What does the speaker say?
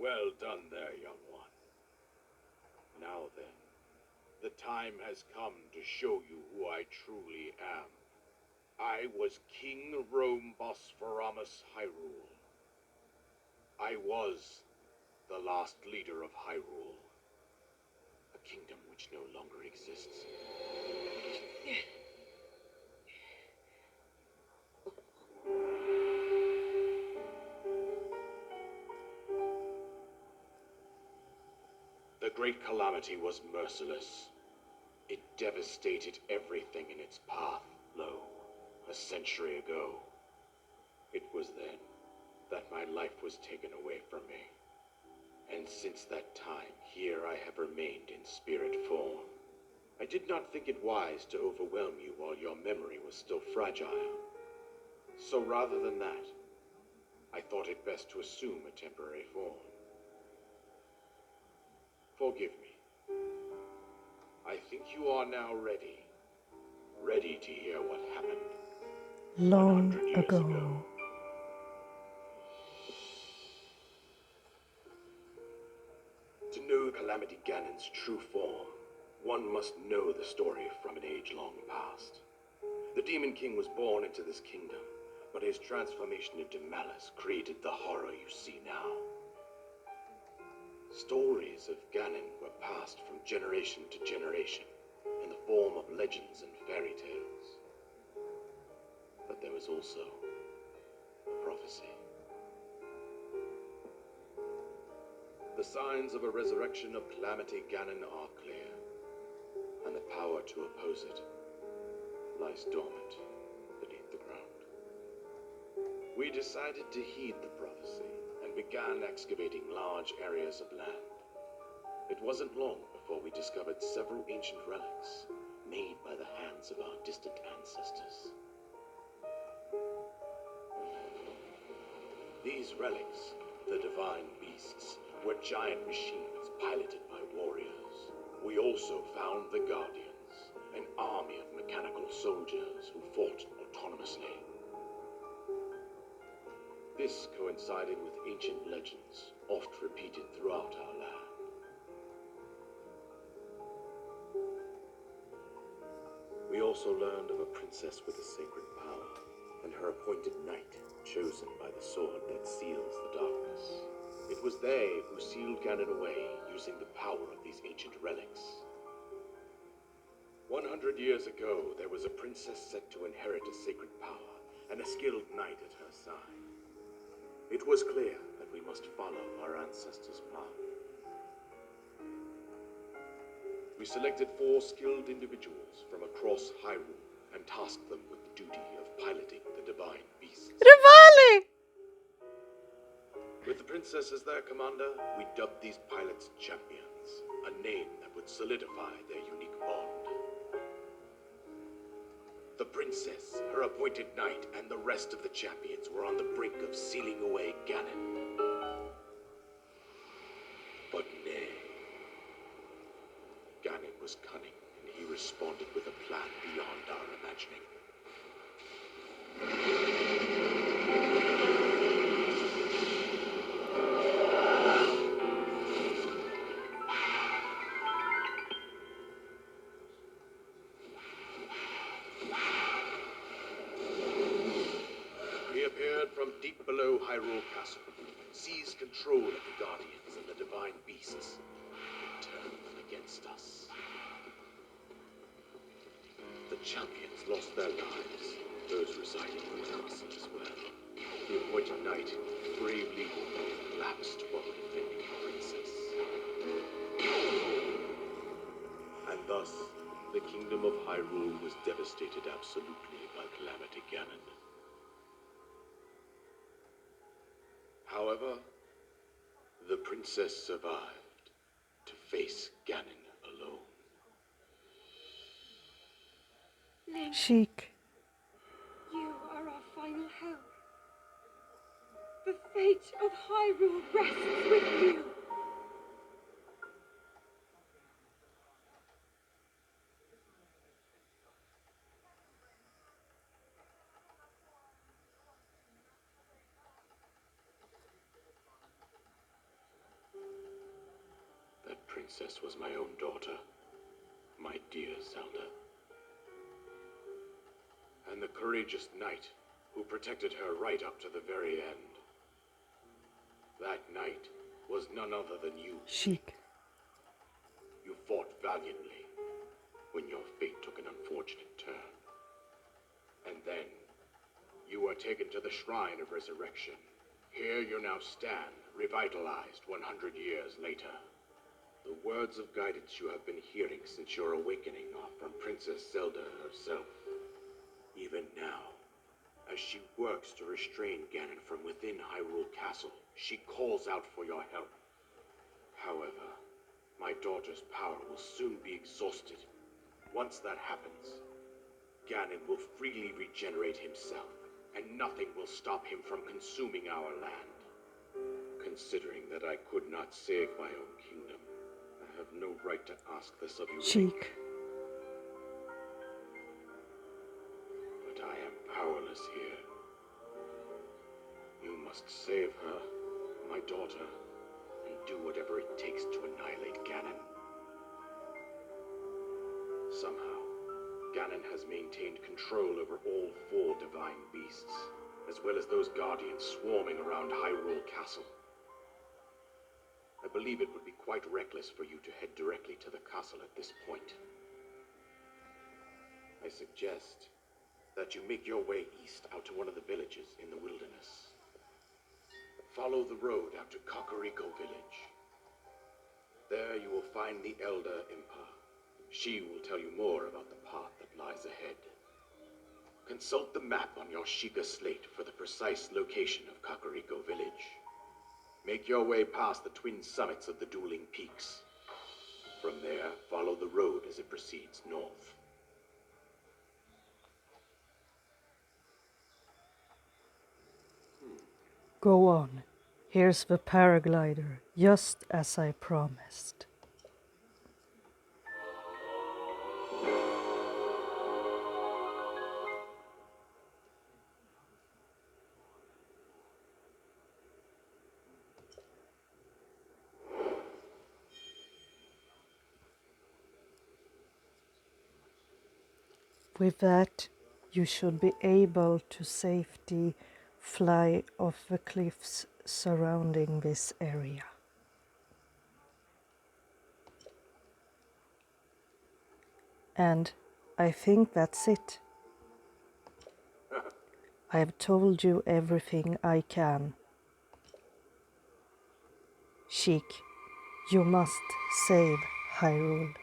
Well done there, young one. Now then, the time has come to show you who I truly am. I was King Rhoam Bosphoramos Hyrule. I was the last leader of Hyrule, a kingdom which no longer exists. The Great Calamity was merciless. It devastated everything in its path, a century ago. It was then that my life was taken away from me. And since that time, here I have remained in spirit form. I did not think it wise to overwhelm you while your memory was still fragile. So rather than that, I thought it best to assume a temporary form. Forgive me. I think you are now ready. Ready to hear what happened Long 100 years ago. To know Calamity Ganon's true form, one must know the story from an age long past. The Demon King was born into this kingdom, but his transformation into malice created the horror you see now. Stories of Ganon were passed from generation to generation in the form of legends and fairy tales. But there was also a prophecy. The signs of a resurrection of Calamity Ganon are clear, and the power to oppose it lies dormant beneath the ground. We decided to heed the prophecy and began excavating large areas of land. It wasn't long before we discovered several ancient relics made by the hands of our distant ancestors. These relics, the divine beasts, were giant machines piloted by warriors. We also found the Guardians, an army of mechanical soldiers who fought autonomously. This coincided with ancient legends, oft repeated throughout our land. We also learned of a princess with a sacred power, and her appointed knight, chosen by the sword that seals the darkness. It was they who sealed Ganon away, using the power of these ancient relics. 100 years ago, there was a princess set to inherit a sacred power, and a skilled knight at her side. It was clear that we must follow our ancestors' path. We selected 4 skilled individuals from across Hyrule and tasked them with the duty of piloting the divine beasts. Rivali! With the princess as their commander, we dubbed these pilots champions, a name that would solidify their unique bond. The princess, her appointed knight, and the rest of the champions were on the brink of sealing away Ganon. But nay. Ganon was cunning, and he responded with a plan beyond our imagining. He appeared from deep below Hyrule Castle, seized control of the Guardians and the divine beasts, and turned them against us. The champions lost their lives, those residing in the castle as well. The appointed knight bravely collapsed while defending the princess. And thus, the kingdom of Hyrule was devastated absolutely by Calamity Ganon. However, the princess survived to face Ganon alone. Link, Sheik. you are our final hope. The fate of Hyrule rests with you. princess was my own daughter, my dear Zelda. And the courageous knight who protected her right up to the very end. That knight was none other than you. Sheik. You fought valiantly when your fate took an unfortunate turn. And then, you were taken to the Shrine of Resurrection. Here you now stand, revitalized 100 years later. The words of guidance you have been hearing since your awakening are from Princess Zelda herself. Even now, as she works to restrain Ganon from within Hyrule Castle, she calls out for your help. However, my daughter's power will soon be exhausted. Once that happens, Ganon will freely regenerate himself, and nothing will stop him from consuming our land. Considering that I could not save my own kingdom, I have no right to ask this of you, Sheik. but I am powerless here. You must save her, my daughter, and do whatever it takes to annihilate Ganon. Somehow, Ganon has maintained control over all 4 divine beasts, as well as those guardians swarming around Hyrule Castle. I believe it would be quite reckless for you to head directly to the castle at this point. I suggest that you make your way east out to one of the villages in the wilderness. Follow the road out to Kakariko Village. There you will find the Elder Impa. She will tell you more about the path that lies ahead. Consult the map on your Sheikah slate for the precise location of Kakariko Village. Make your way past the twin summits of the dueling peaks. From there, follow the road as it proceeds north. Go on. Here's the paraglider, just as I promised. With that, you should be able to safely fly off the cliffs surrounding this area. And I think that's it. I have told you everything I can. Sheik, you must save Hyrule.